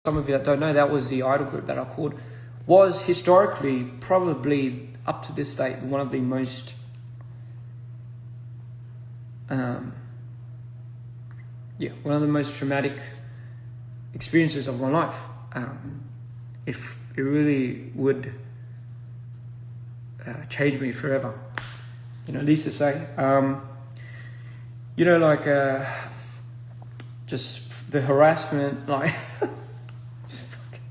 some of you that don't know, that was the idol group that I called, was historically probably up to this date one of the most one of the most traumatic experiences of my life. If it really would change me forever, at least to say, just the harassment, like, just fucking,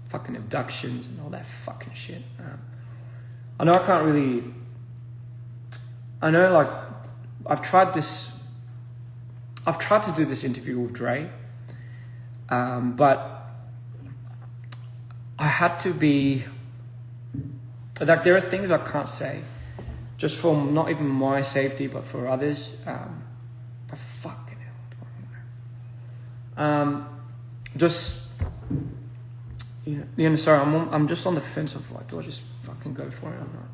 fucking abductions and all that fucking shit. I know I can't really, I've tried to do this interview with Dre, but I had to be, like, there are things I can't say, just for not even my safety, but for others. But fucking hell, sorry, I'm just on the fence of, like, do I just fucking go for it or not?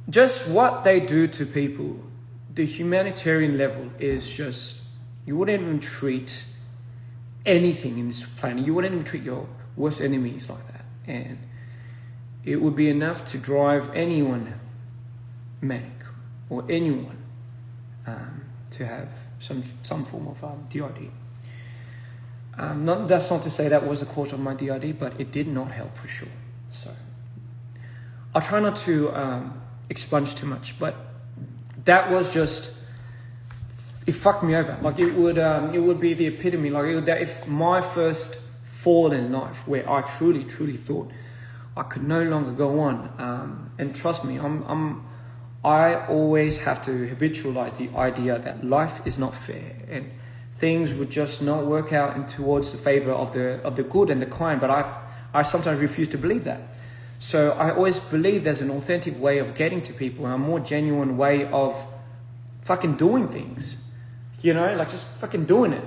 Just what they do to people, the humanitarian level is just, you wouldn't even treat anything in this planet, you wouldn't even treat your worst enemies like that. And it would be enough to drive anyone manic, or anyone to have some form of DID. That's not to say that was the cause of my DID, but it did not help for sure. So I'll try not to expunge too much, but that was just, it fucked me over. Like, it would be the epitome. Like, if my first fall in life, where I truly thought I could no longer go on, and trust me, I always have to habitualize the idea that life is not fair and things would just not work out in towards the favor of the good and the kind. But I sometimes refuse to believe that. So I always believe there's an authentic way of getting to people, and a more genuine way of fucking doing things, like just fucking doing it.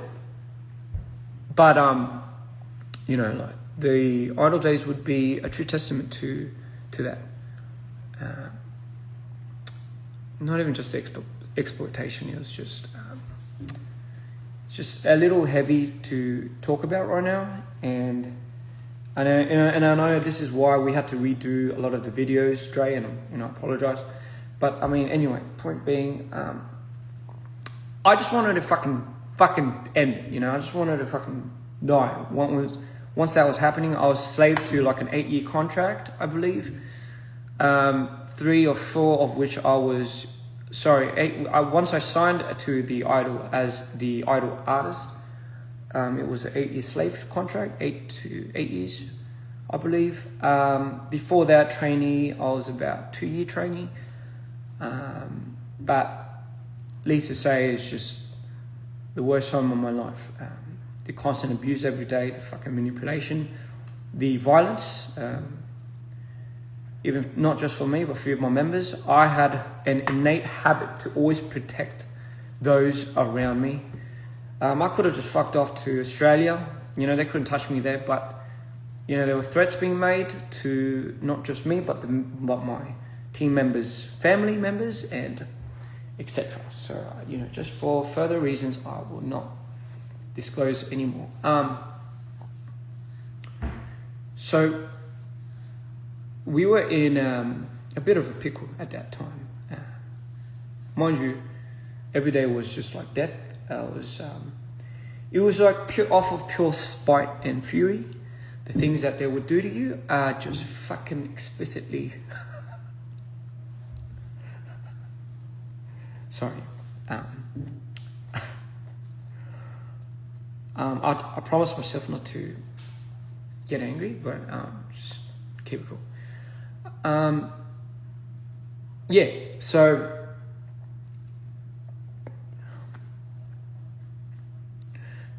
But like, the idle days would be a true testament to that. Not even just exploitation. It was just it's just a little heavy to talk about right now, and I know this is why we had to redo a lot of the videos, Dre, and I apologize. But I mean, anyway, point being, I just wanted to fucking end it. I just wanted to fucking die. Once that was happening, I was slave to like an 8-year contract, I believe. 3 or 4 of which I was, once I signed to the Idol as the Idol artist, it was an 8-year slave contract, 8 years, I believe. Before that, trainee, I was about 2-year trainee. But least to say, it's just the worst time of my life. The constant abuse every day, the fucking manipulation, the violence, even not just for me, but for my members. I had an innate habit to always protect those around me. I could have just fucked off to Australia. They couldn't touch me there, but, there were threats being made to not just me, but my team members, family members, and etc. So, just for further reasons, I will not disclose anymore. So we were in a bit of a pickle at that time. Mind you, every day was just like death. It was like off of pure spite and fury. The things that they would do to you are just fucking explicitly. Sorry. I promised myself not to get angry, but just keep it cool. So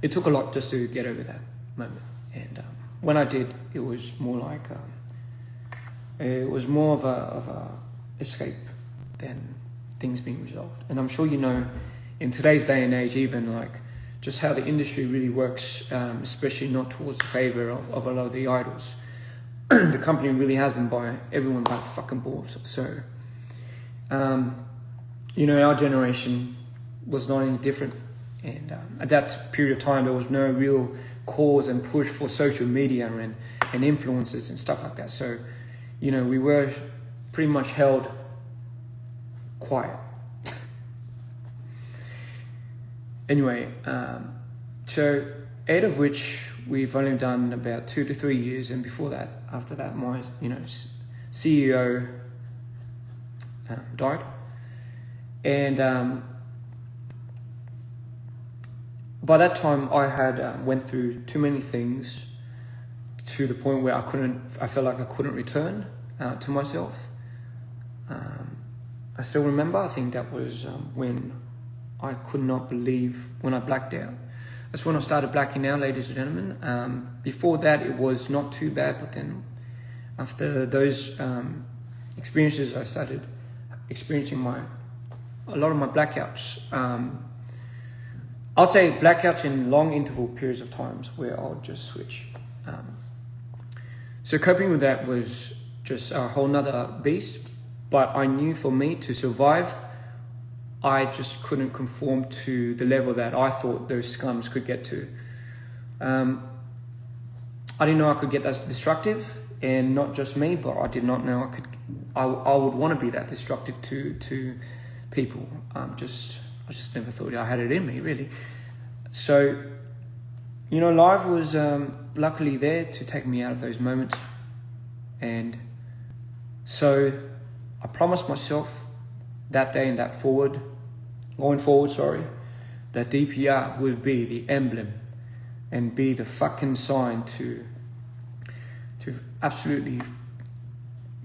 it took a lot just to get over that moment, and when I did, it was more like it was more of a escape than things being resolved. And I'm sure in today's day and age, even like just how the industry really works, especially not towards the favor of a lot of the idols. The company really has them by everyone by the fucking balls. So, our generation, was not any different. And at that period of time, there was no real cause and push for social media and influences and stuff like that. So, you know, we were pretty much held quiet. Anyway, so 8 of which we've only done about 2 to 3 years, and before that, after that, my CEO died, and by that time I had went through too many things to the point where I felt like I couldn't return to myself. I still remember, I think that was when I could not believe when I blacked out. That's when I started blacking out, ladies and gentlemen. Before that, it was not too bad, but then after those experiences, I started experiencing a lot of my blackouts. I'll say blackouts in long interval periods of times where I'll just switch. So coping with that was just a whole nother beast, but I knew for me to survive, I just couldn't conform to the level that I thought those scums could get to. I didn't know I could get that destructive, and not just me, but I did not know I would want to be that destructive to people. I just never thought I had it in me, really. So, you know, life was luckily there to take me out of those moments. And so I promised myself that day and going forward, that DPR would be the emblem and be the fucking sign to absolutely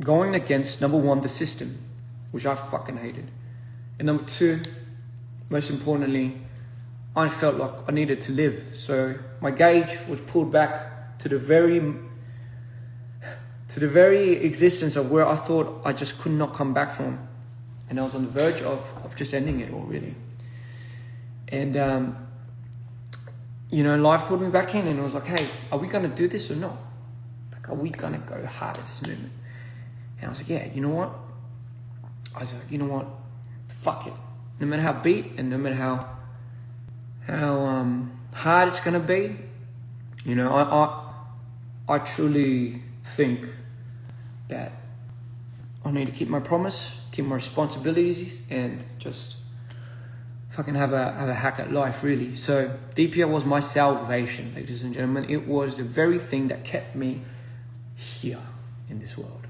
going against, number one, the system, which I fucking hated. And number two, most importantly, I felt like I needed to live. So my gauge was pulled back to the very existence of where I thought I just could not come back from. And I was on the verge of just ending it all, really. And, you know, life pulled me back in, and I was like, hey, are we going to do this or not? Like, are we going to go hard at this movement? And I was like, yeah, you know what? I was like, you know what? Fuck it. No matter how beat and no matter how hard it's going to be, you know, I truly think that I need to keep my promise, keep my responsibilities, and just fucking have a hack at life, really. So DPR was my salvation, ladies and gentlemen. It was the very thing that kept me here in this world.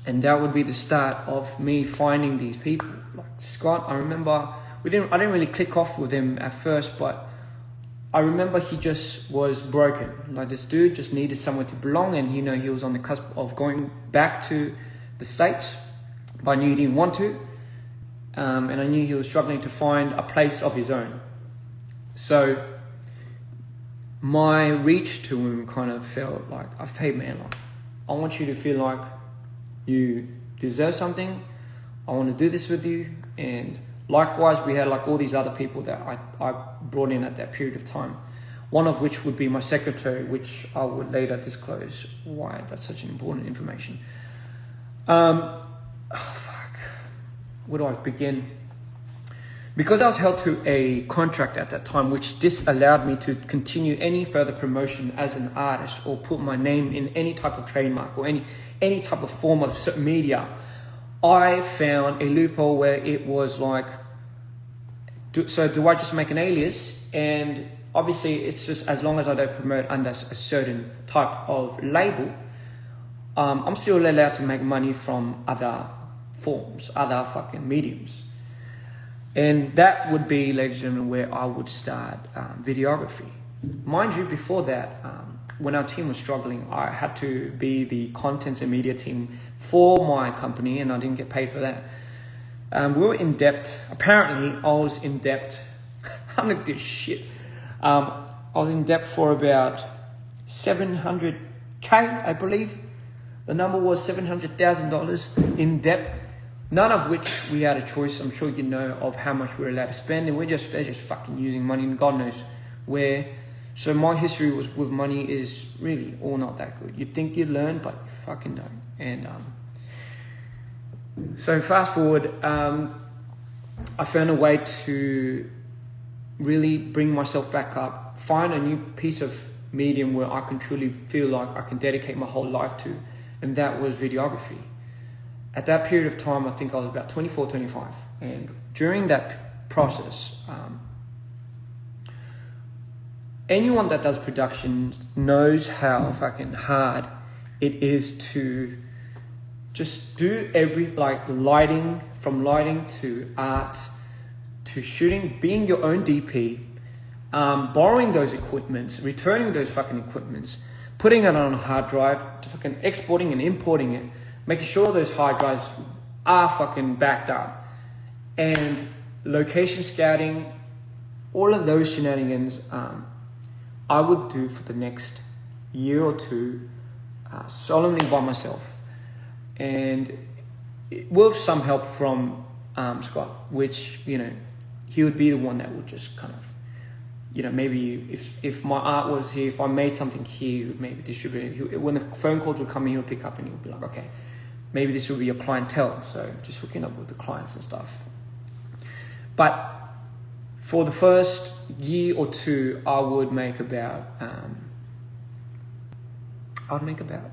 And that would be the start of me finding these people. Like Scott, I remember I didn't really click off with him at first, but I remember he just was broken. Like, this dude just needed somewhere to belong, and you know, he was on the cusp of going back to the States, but I knew he didn't want to, and I knew he was struggling to find a place of his own. So my reach to him kind of felt like, hey man, like, I want you to feel like you deserve something. I want to do this with you. And likewise, we had like all these other people that I brought in at that period of time. One of which would be my secretary, which I would later disclose why that's such an important information. Where do I begin? Because I was held to a contract at that time, which disallowed me to continue any further promotion as an artist or put my name in any type of trademark or any type of form of media, I found a loophole where it was like, do I just make an alias? And obviously it's just, as long as I don't promote under a certain type of label, I'm still allowed to make money from other forms, other fucking mediums. And that would be, ladies and gentlemen, where I would start videography. Mind you, before that, when our team was struggling, I had to be the contents and media team for my company, and I didn't get paid for that. We were in debt. Apparently, I was in debt. I'm like this shit. I was in debt for about 700K, I believe. The number was $700,000 in debt. None of which we had a choice. I'm sure you know of how much we're allowed to spend, and they're just fucking using money, and God knows where. So my history with money is really all not that good. You think you learn, but you fucking don't. And so fast forward, I found a way to really bring myself back up, find a new piece of medium where I can truly feel like I can dedicate my whole life to, and that was videography. At that period of time, I think I was about 24, 25, and during that process, anyone that does production knows how fucking hard it is to just do lighting, from lighting to art to shooting, being your own DP, borrowing those equipments, returning those fucking equipments, putting it on a hard drive, fucking exporting and importing it, making sure those hard drives are fucking backed up, and location scouting, all of those shenanigans, I would do for the next year or two, solemnly by myself, and with some help from Scott, which, you know, he would be the one that would just kind of, you know, maybe if my art was here, if I made something here, he would maybe distribute it. When the phone calls would come in, he would pick up and he would be like, okay, maybe this will be your clientele, so just hooking up with the clients and stuff. But for the first year or two, I would make about, I'd make about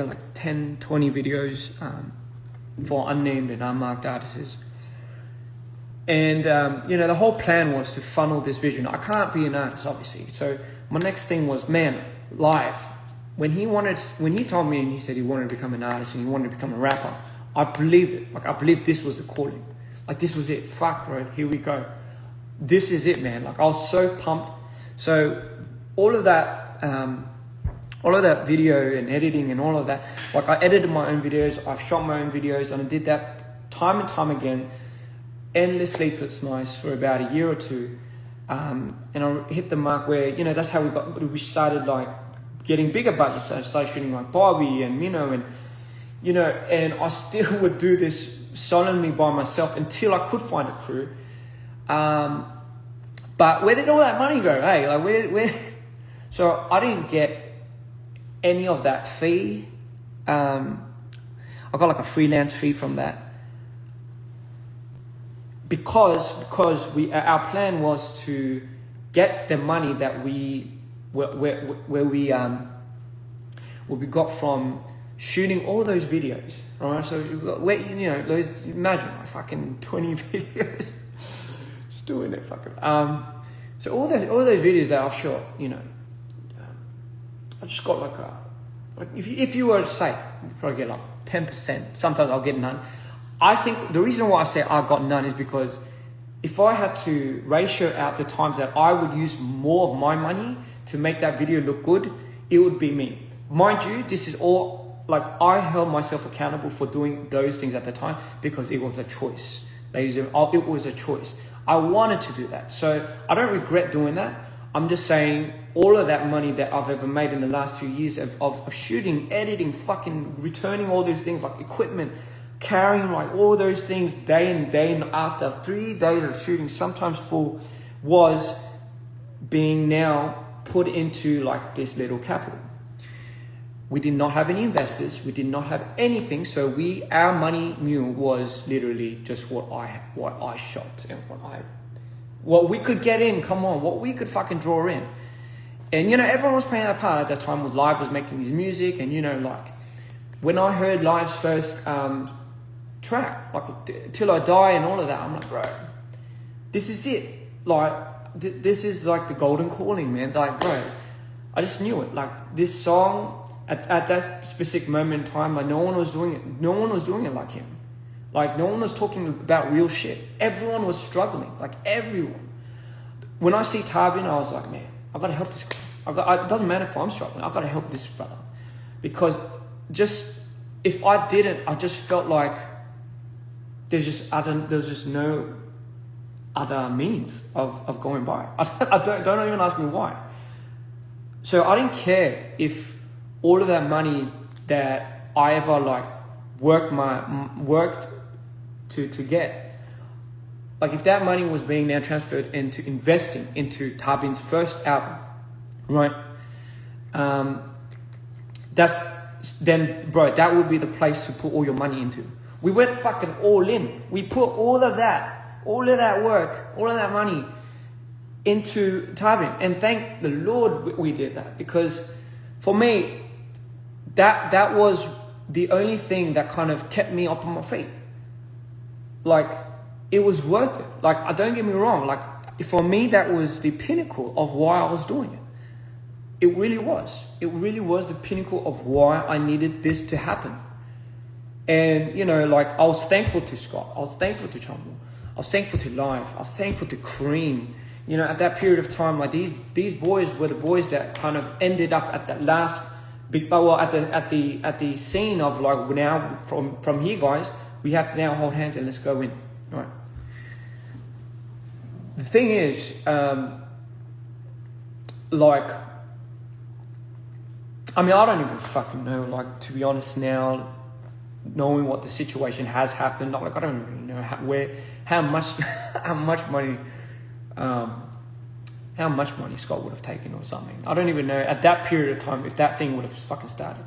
like 10, 20 videos for unnamed and unmarked artists. And, you know, the whole plan was to funnel this vision. I can't be an artist, obviously. So my next thing was, man, live. When he told me and he said he wanted to become an artist and he wanted to become a rapper, I believed it. Like, I believed this was the calling. Like, this was it. Fuck, bro, here we go. This is it, man. Like, I was so pumped. So all of that video and editing and all of that, like, I edited my own videos, I've shot my own videos, and I did that time and time again, endless sleepless nights for about a year or two. And I hit the mark where, you know, that's how we started like getting bigger budgets. So I started shooting like Barbie and Minnow, and, you know, and I still would do this solemnly by myself until I could find a crew. But where did all that money go? Hey, like where? So I didn't get any of that fee. I got like a freelance fee from that, because our plan was to get the money that we got from shooting all those videos. All right, so you know, those, imagine like fucking 20 videos, just doing it fucking. So all those videos that I've shot, you know, I just got like if you were to say, you'd probably get like 10%. Sometimes I'll get none. I think the reason why I say I got none is because if I had to ratio out the times that I would use more of my money to make that video look good, it would be me. Mind you, this is all, like, I held myself accountable for doing those things at the time because it was a choice. Ladies and gentlemen, it was a choice. I wanted to do that. So I don't regret doing that. I'm just saying all of that money that I've ever made in the last 2 years of shooting, editing, fucking returning all these things like equipment, carrying like all those things day in, after 3 days of shooting, sometimes full, was being now put into like this little capital. We did not have any investors. We did not have anything. So our money mule was literally just what I shot and what we could get in. Come on, what we could fucking draw in. And, you know, everyone was playing that part at that time. With Live was making his music, and, you know, like when I heard Live's first track, like Till I Die and all of that, I'm like, bro, this is it. Like this is like the golden calling, man. Like, bro, I just knew it. Like this song at that specific moment in time, like no one was doing it. No one was doing it like him. Like no one was talking about real shit. Everyone was struggling. Like everyone. When I see Tarbin, I was like, man, I gotta help this guy. It doesn't matter if I'm struggling. I gotta help this brother, because just if I didn't, I just felt like there's just no other means of going by. Don't even ask me why. So I didn't care if all of that money that I ever like worked to get, like if that money was being now transferred into investing into Tarbin's first album, right? Then bro, that would be the place to put all your money into. We went fucking all in. We put all of that work, all of that money into Tarbin. And thank the Lord we did that, because for me, that was the only thing that kind of kept me up on my feet. Like, it was worth it. Like, don't get me wrong. Like, for me, that was the pinnacle of why I was doing it. It really was. It really was the pinnacle of why I needed this to happen. And, like, I was thankful to Scott. I was thankful to Chumble. I was thankful to Life. I was thankful to Cream. At that period of time, like, these boys were the boys that kind of ended up at that last big, at the scene of, like, now from here, guys, we have to now hold hands and let's go in. All right. The thing is, like, I don't even fucking know, like, to be honest now, knowing what the situation has happened, like, I don't even know how much money Scott would have taken or something. I don't even know at that period of time if that thing would have fucking started.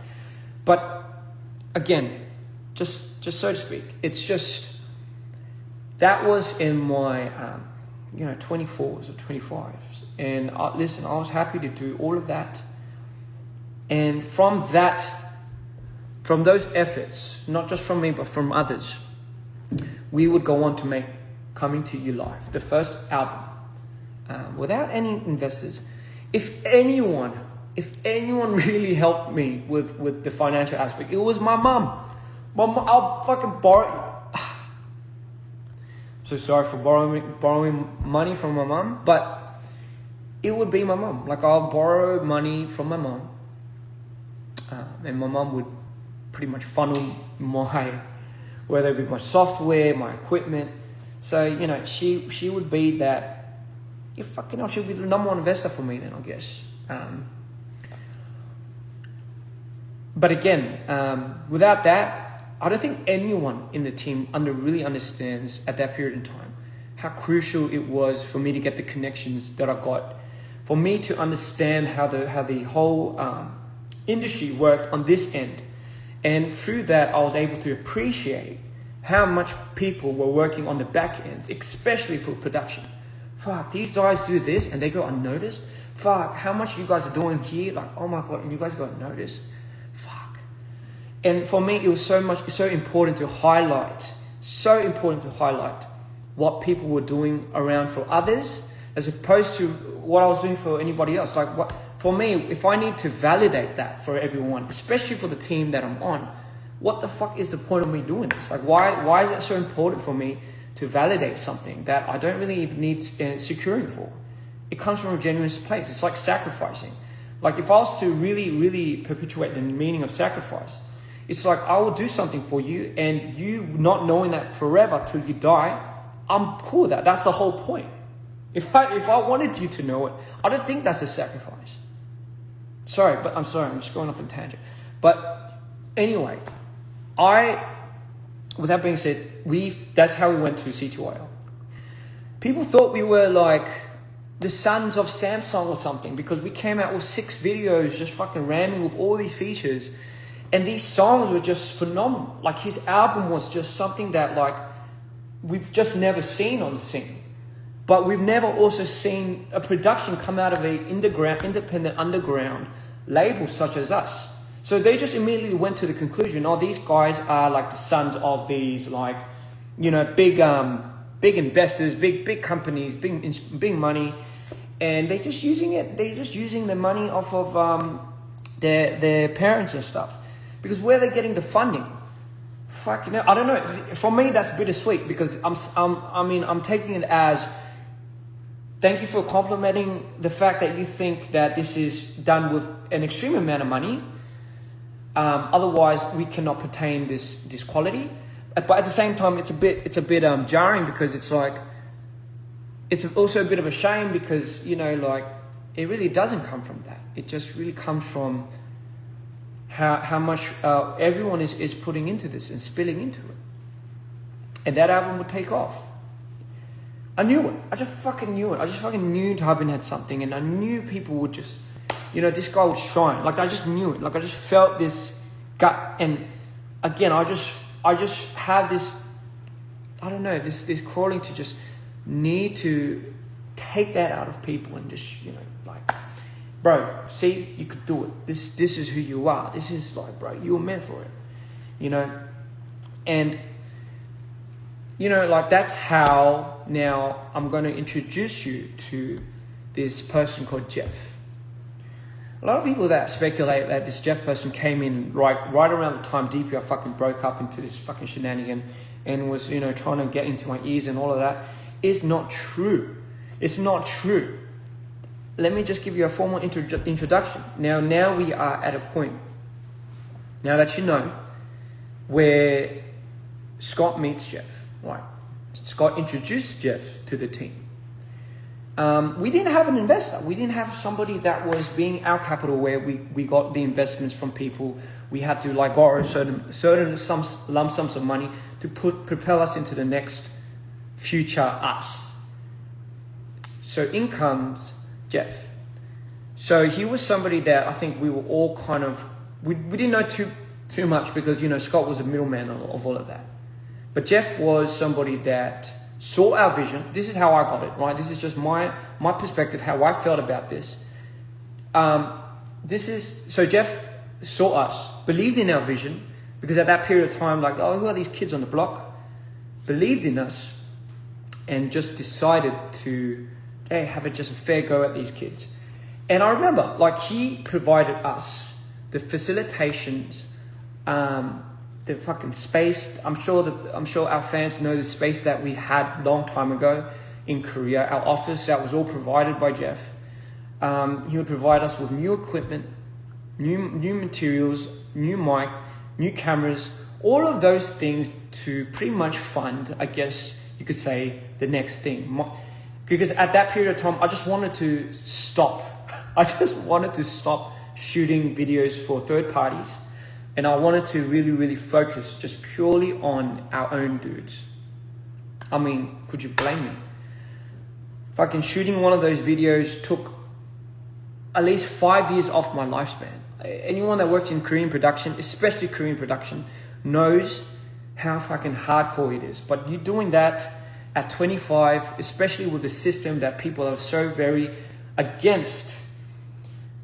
But again, just so to speak, it's just, that was in my 24s or 25s. And listen, I was happy to do all of that. And from those efforts, not just from me, but from others, we would go on to make Coming to You Live, the first album, without any investors. If anyone really helped me with the financial aspect, it was my mum. I'll fucking borrow. So sorry for borrowing money from my mum, but it would be my mum. Like, I'll borrow money from my mum, and my mum would pretty much funnel whether it be my software, my equipment. So, she would be that, she'll be the number one investor for me then, I guess. But again, without that, I don't think anyone in the team really understands at that period in time how crucial it was for me to get the connections that I got, for me to understand how the whole industry worked on this end. And through that, I was able to appreciate how much people were working on the back ends, especially for production. Fuck, these guys do this and they go unnoticed. Fuck, how much you guys are doing here? Like, oh my God, and you guys got unnoticed. Fuck. And for me, it was so important to highlight what people were doing around for others, as opposed to what I was doing for anybody else. Like, for me, if I need to validate that for everyone, especially for the team that I'm on, what the fuck is the point of me doing this? Like, why is it so important for me to validate something that I don't really even need securing for? It comes from a genuine place. It's like sacrificing. Like, if I was to really, really perpetuate the meaning of sacrifice, it's like, I will do something for you, and you not knowing that forever till you die, I'm cool with that. That's the whole point. If I wanted you to know it, I don't think that's a sacrifice. I'm just going off on a tangent. But anyway, with that being said, that's how we went to C2IL. People thought we were like the sons of Samsung or something, because we came out with 6 videos just fucking ramming with all these features. And these songs were just phenomenal. Like, his album was just something that, like, we've just never seen on the scene. But we've never also seen a production come out of an independent underground label such as us. So they just immediately went to the conclusion, these guys are like the sons of these, like, big investors, big companies, big money. And they're just using the money off of their parents and stuff. Because where are they getting the funding? I don't know. For me, that's bittersweet, because I'm taking it as, thank you for complimenting the fact that you think that this is done with an extreme amount of money. Otherwise, we cannot pertain this quality. But at the same time, it's a bit jarring, because it's like, it's also a bit of a shame, because like, it really doesn't come from that. It just really comes from how much everyone is putting into this and spilling into it. And that album would take off. I knew it. I just fucking knew it. I just fucking knew Tubin had something, and I knew people would just, this guy would shine. Like, I just knew it. Like, I just felt this gut. And again, I just just have this, I don't know, this calling to just need to take that out of people and just, you know, like, bro, see, you could do it. This is who you are. This is like, bro, you were meant for it, you know? And, you know, like, that's how now I'm going to introduce you to this person called Jeff. A lot of people that speculate that this Jeff person came in right around the time DPR fucking broke up into this fucking shenanigan and was, you know, trying to get into my ears and all of that is not true. It's not true. Let me just give you a formal introduction. Now we are at a point, now that you know, where Scott meets Jeff. Right? Scott introduced Jeff to the team. We didn't have an investor. We didn't have somebody that was being our capital where we got the investments from people. We had to like borrow certain lump sums of money to propel us into the next future us. So in comes Jeff. So he was somebody that I think we were all kind of, we didn't know too much because, you know, Scott was a middleman of all of that. But Jeff was somebody that saw our vision. This is how I got it, right? This is just my perspective, how I felt about this. So Jeff saw us, believed in our vision, because at that period of time, like, oh, who are these kids on the block? Believed in us and just decided to, hey, have just a fair go at these kids. And I remember, like, he provided us the facilitations, the fucking space. I'm sure our fans know the space that we had long time ago in Korea. Our office, that was all provided by Jeff. He would provide us with new equipment, new materials, new mic, new cameras, all of those things to pretty much fund, I guess you could say, the next thing. Because at that period of time, I just wanted to stop. I just wanted to stop shooting videos for third parties. And I wanted to really, really focus just purely on our own dudes. I mean, could you blame me? Fucking shooting one of those videos took at least 5 years off my lifespan. Anyone that works in Korean production, especially Korean production, knows how fucking hardcore it is. But you're doing that at 25, especially with the system that people are so very against.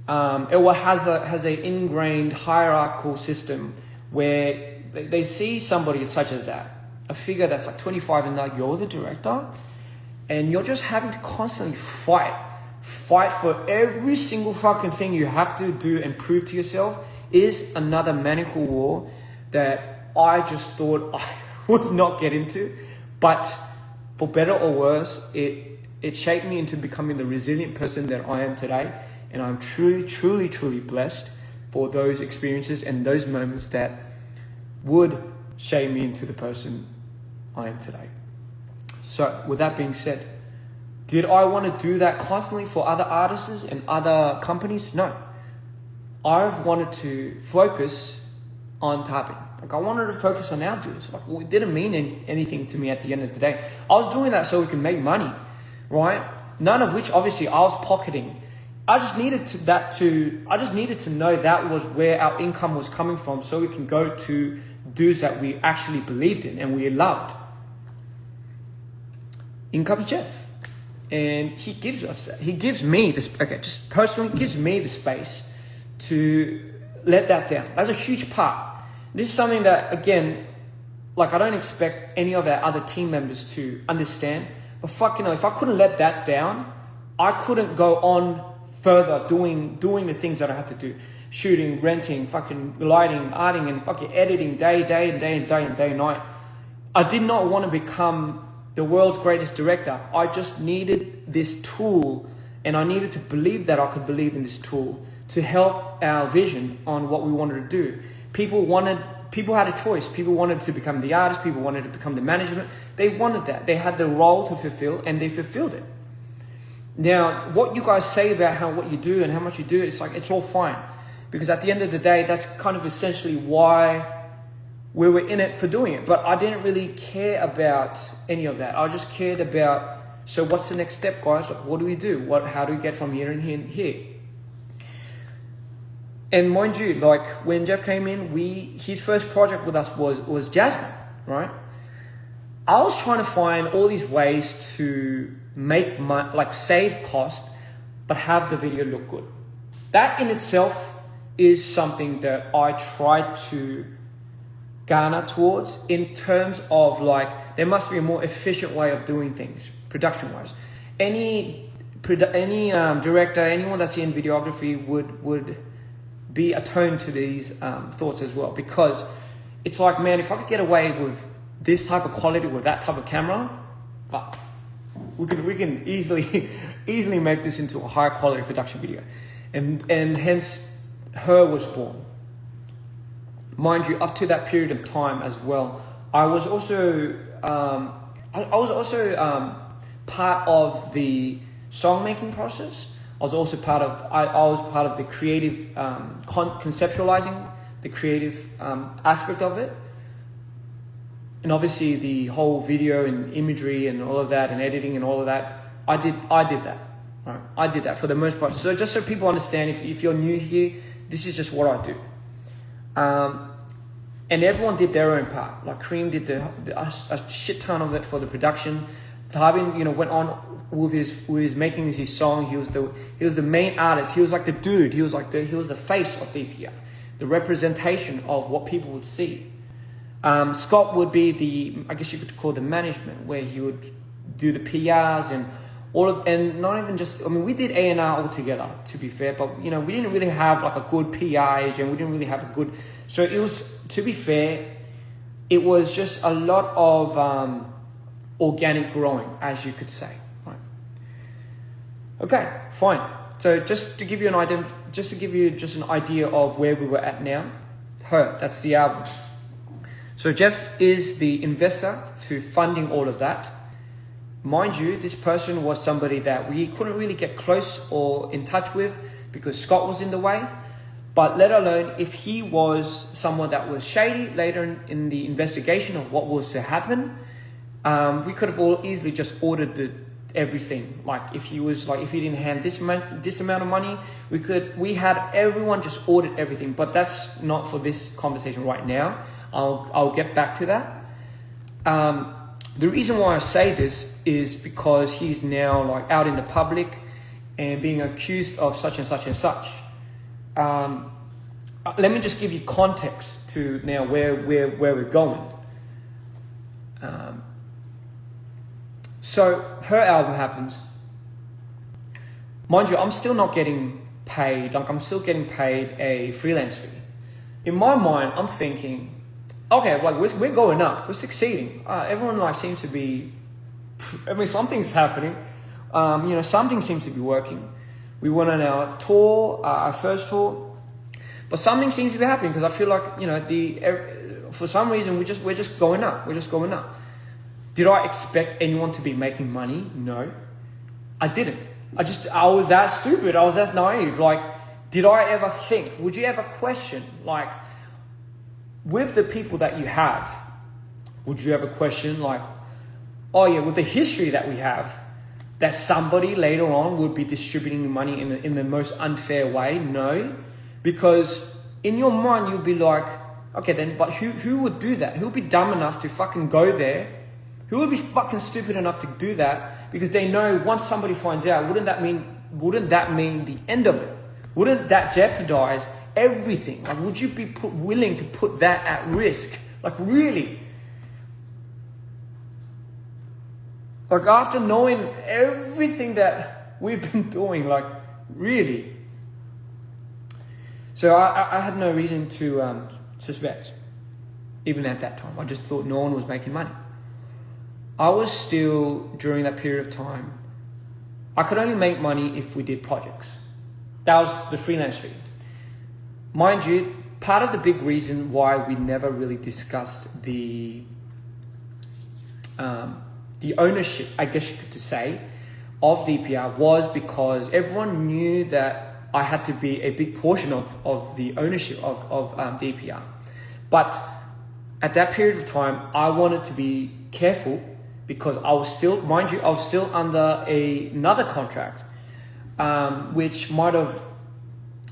It has an ingrained hierarchical system where they see somebody such as that, a figure that's like 25 and like, you're the director, and you're just having to constantly fight for every single fucking thing you have to do and prove to yourself is another maniacal war that I just thought I would not get into. But for better or worse, it shaped me into becoming the resilient person that I am today. And I'm truly, truly, truly blessed for those experiences and those moments that would shape me into the person I am today. So with that being said, did I want to do that constantly for other artists and other companies? No. I've wanted to focus on tapping. Like, I wanted to focus on our dudes. Like, it didn't mean anything to me at the end of the day. I was doing that so we can make money, right? None of which, obviously, I was pocketing. I just needed to know that was where our income was coming from, so we can go to dudes that we actually believed in and we loved. In comes Jeff, and he gives me this. Okay, just personally gives me the space to let that down. That's a huge part. This is something that, again, like, I don't expect any of our other team members to understand. But fuck, if I couldn't let that down, I couldn't go on further doing the things that I had to do. Shooting, renting, fucking lighting, arting, and fucking editing day and night. I did not want to become the world's greatest director. I just needed this tool, and I needed to believe that I could believe in this tool to help our vision on what we wanted to do. People had a choice. People wanted to become the artist. People wanted to become the management. They wanted that. They had the role to fulfill, and they fulfilled it. Now, what you guys say about what you do and how much you do, it's like, it's all fine. Because at the end of the day, that's kind of essentially why we were in it for doing it. But I didn't really care about any of that. I just cared about, so what's the next step, guys? What do we do? How do we get from here and here and here? And mind you, like when Jeff came in, his first project with us was Jasmine, right? I was trying to find all these ways to make money, like save cost, but have the video look good. That in itself is something that I try to garner towards in terms of like, there must be a more efficient way of doing things production-wise. Any director, anyone that's in videography would be attuned to these thoughts as well, because it's like, man, if I could get away with this type of quality with that type of camera, fuck, we can easily make this into a higher quality production video, and hence Her was born. Mind you, up to that period of time as well, I was also part of the song making process. I was part of the creative conceptualizing the creative aspect of it, and obviously the whole video and imagery and all of that and editing and all of that. I did that. Right? I did that for the most part. So just so people understand, if you're new here, this is just what I do. And everyone did their own part. Like Kareem did a shit ton of it for the production. Tarbin, went on with his making his song. He was the main artist. He was like the dude. He was the face of DPR, the representation of what people would see. Scott would be I guess you could call the management, where he would do the PRs and and not even just, we did A&R all together, to be fair, but we didn't really have like a good PR agent. We didn't really have a good, so it was, to be fair, it was just a lot of organic growing, as you could say. Right. Okay, fine. So just to give you an idea of where we were at now. Her, that's the album. So Jeff is the investor to funding all of that. Mind you, this person was somebody that we couldn't really get close or in touch with because Scott was in the way. But let alone if he was someone that was shady later in the investigation of what was to happen, we could have all easily just ordered everything. Like if he didn't hand this amount of money, we had everyone just ordered everything. But that's not for this conversation right now. I'll get back to that. The reason why I say this is because he's now like out in the public and being accused of such and such and such. Let me just give you context to now where we're going. So her album happens. Mind you, I'm still not getting paid. Like I'm still getting paid a freelance fee. In my mind, I'm thinking, okay, like we're going up, we're succeeding. Everyone seems to be, something's happening. Something seems to be working. We went on our tour, our first tour, but something seems to be happening because I feel like for some reason we're just going up. We're just going up. Did I expect anyone to be making money? No, I didn't. I was that stupid. I was that naive. Like, did I ever think? Would you ever question like? With the people that you have, would you ever question like, oh yeah, with the history that we have, that somebody later on would be distributing money in the most unfair way? No, because in your mind you'd be like, okay then, but who would do that? Who would be dumb enough to fucking go there? Who would be fucking stupid enough to do that? Because they know once somebody finds out, wouldn't that mean the end of it? Wouldn't that jeopardize everything? Like, would you be willing to put that at risk? Like, really? Like, after knowing everything that we've been doing, like, really? So I had no reason to suspect, even at that time. I just thought no one was making money. I was still, during that period of time, I could only make money if we did projects. That was the freelance fee. Mind you, part of the big reason why we never really discussed the ownership, I guess you could say, of DPR was because everyone knew that I had to be a big portion of the ownership of DPR. But at that period of time, I wanted to be careful because I was still, mind you, I was still under another contract, which might have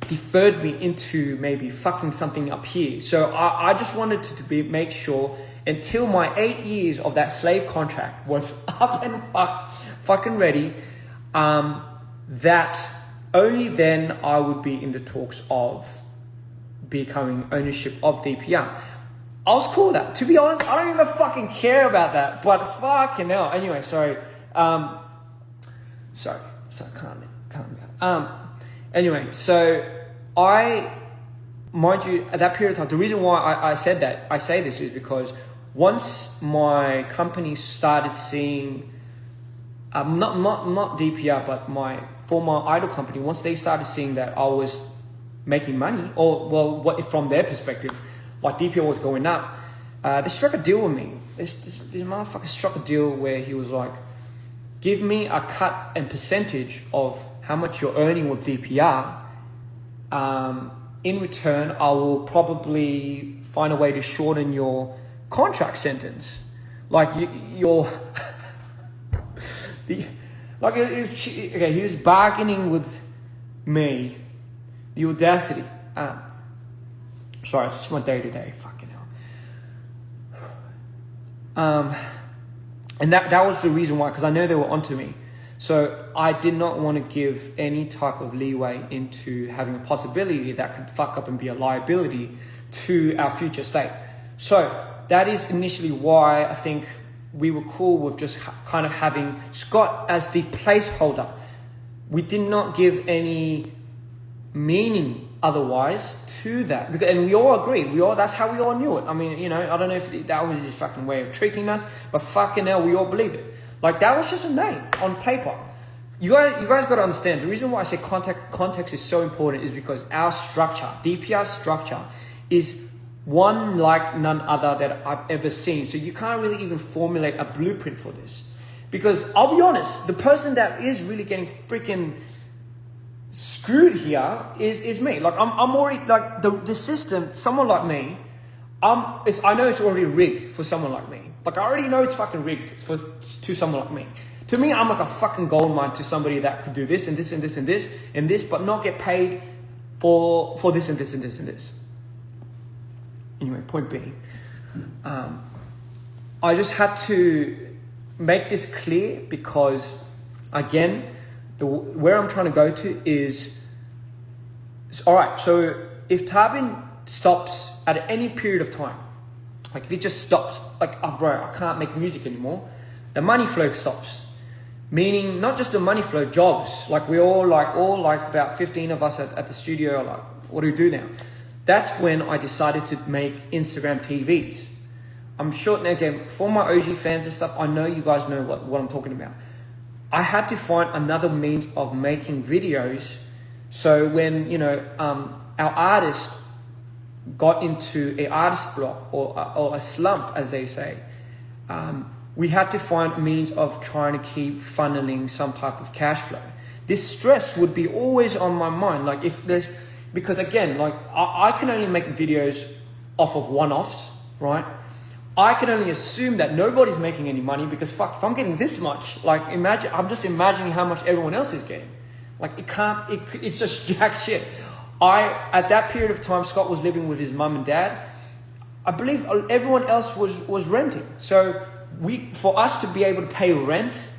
deferred me into maybe fucking something up here. So I just wanted to make sure until my 8 years of that slave contract was up and fucking ready, that only then I would be in the talks of becoming ownership of DPR. I was cool with that. To be honest, I don't even fucking care about that. But fucking hell. Anyway, sorry. Sorry, calm down. Anyway, so mind you, at that period of time, the reason why I say this is because once my company started seeing, not DPR, but my former idol company, once they started seeing that I was making money, or well, what from their perspective, like DPR was going up, they struck a deal with me. This motherfucker struck a deal where he was like, give me a cut and percentage of how much you're earning with DPR. In return, I will probably find a way to shorten your contract sentence. Like your, he was bargaining with me. The audacity. Sorry, it's just my day-to-day. Fucking hell. And that was the reason why, because I know they were onto me. So I did not want to give any type of leeway into having a possibility that could fuck up and be a liability to our future state. So that is initially why I think we were cool with just kind of having Scott as the placeholder. We did not give any meaning otherwise to that, and we all agreed. That's how we all knew it. I mean, you know, I don't know if that was his fucking way of tricking us, but fucking hell, we all believe it. Like, that was just a name on paper. You guys got to understand, the reason why I say context is so important is because our structure, DPR structure, is one like none other that I've ever seen. So you can't really even formulate a blueprint for this. Because I'll be honest, the person that is really getting freaking screwed here is me. Like, I'm already, like, the system, someone like me, I know it's already rigged for someone like me. Like, I already know it's fucking rigged to someone like me. To me, I'm like a fucking gold mine to somebody that could do this and this and this and this and this, but not get paid for this and this and this and this. Anyway, point being, I just had to make this clear because, again, where I'm trying to go to is, all right, so if Tarbin stops at any period of time, like if it just stops, like, oh bro, I can't make music anymore, the money flow stops. Meaning not just the money flow, jobs. Like we all about 15 of us at the studio, like, what do we do now? That's when I decided to make Instagram TVs. I'm sure, again, for my OG fans and stuff, I know you guys know what I'm talking about. I had to find another means of making videos. So when, you know, our artist got into an artist block or a slump, as they say, we had to find means of trying to keep funneling some type of cash flow. This stress would be always on my mind. Like because again, like I can only make videos off of one-offs, right? I can only assume that nobody's making any money because fuck, if I'm getting this much, like I'm just imagining how much everyone else is getting. Like it's just jack shit. At that period of time, Scott was living with his mum and dad. I believe everyone else was renting. So for us to be able to pay rent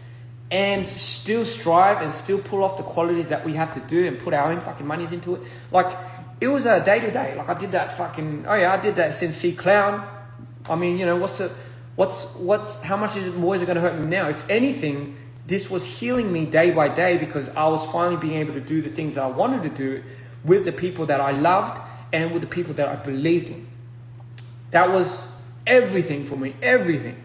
and still strive and still pull off the qualities that we have to do and put our own fucking monies into it, like it was a day to day. Like I did that I did that since C Clown. I mean, you know, how much more is it going to hurt me now? If anything, this was healing me day by day because I was finally being able to do the things I wanted to do with the people that I loved and with the people that I believed in. That was everything for me, everything.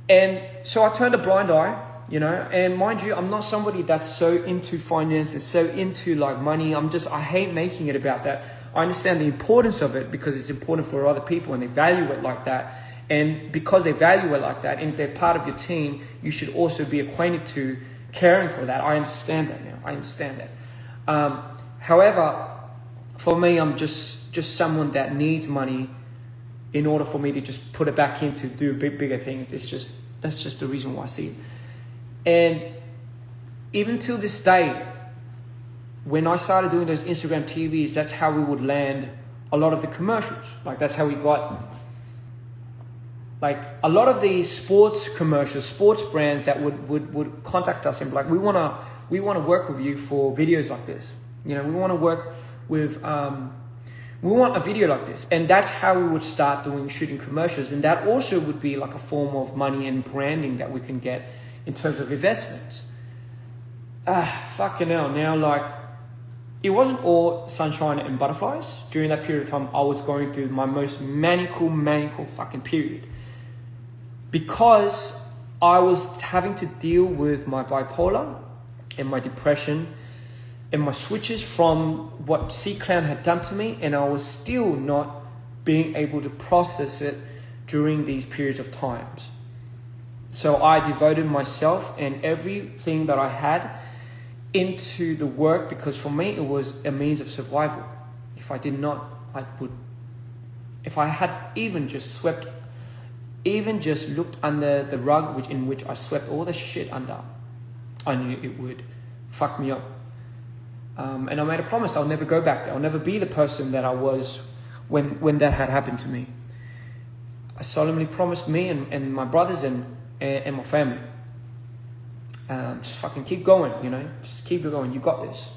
And so I turned a blind eye, you know, and mind you, I'm not somebody that's so into finance and so into like money. I hate making it about that. I understand the importance of it because it's important for other people and they value it like that. And because they value it like that, and if they're part of your team, you should also be acquainted to caring for that. I understand that now. I understand that. However, for me, I'm just someone that needs money in order for me to just put it back in to do bigger things. That's just the reason why I see it. And even till this day, when I started doing those Instagram TVs, that's how we would land a lot of the commercials. Like that's how we got, like a lot of the sports commercials, sports brands that would contact us and be like, we wanna work with you for videos like this. You know, we want to work with, we want a video like this. And that's how we would start shooting commercials. And that also would be like a form of money and branding that we can get in terms of investments. Fucking hell. Now, like, it wasn't all sunshine and butterflies. During that period of time, I was going through my most maniacal fucking period. Because I was having to deal with my bipolar and my depression and my switches from what C-Clan had done to me, and I was still not being able to process it during these periods of times. So I devoted myself and everything that I had into the work, because for me it was a means of survival. If I did not, if I had even just looked under the rug in which I swept all the shit under, I knew it would fuck me up. And I made a promise I'll never go back there. I'll never be the person that I was when that had happened to me. I solemnly promised me and my brothers and my family, just fucking keep going, you know, just keep it going. You got this.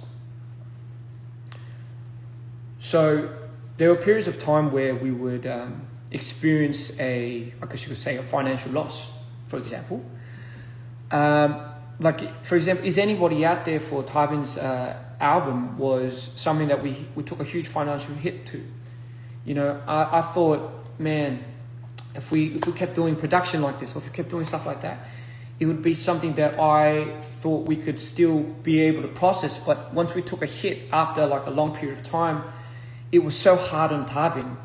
So there were periods of time where we would experience I guess you could say, a financial loss, for example. Like, for example, Is Anybody Out There for Tybin's album was something that we took a huge financial hit to. You know, I thought, man, if we kept doing production like this, or if we kept doing stuff like that, it would be something that I thought we could still be able to process. But once we took a hit after like a long period of time, it was so hard on Tybin.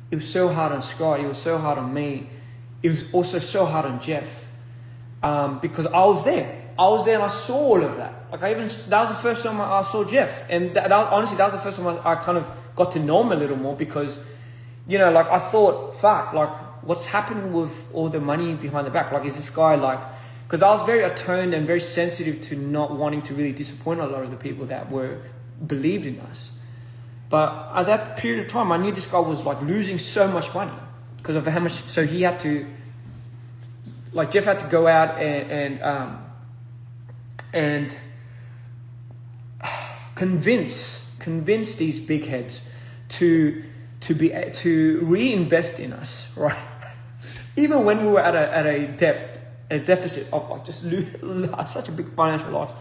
It was so hard on Scott. It was so hard on me. It was also so hard on Jeff. Because I was there and I saw all of that. Like that was the first time I saw Jeff. And honestly, that was the first time I kind of got to know him a little more, because, you know, like I thought, fuck, like what's happening with all the money behind the back? Like, is this guy like, because I was very attuned and very sensitive to not wanting to really disappoint a lot of the people that believed in us. But at that period of time, I knew this guy was like losing so much money because of how much, so he had to, like Jeff had to go out and convince these big heads to reinvest in us, right? Even when we were at a deficit of like just such a big financial loss,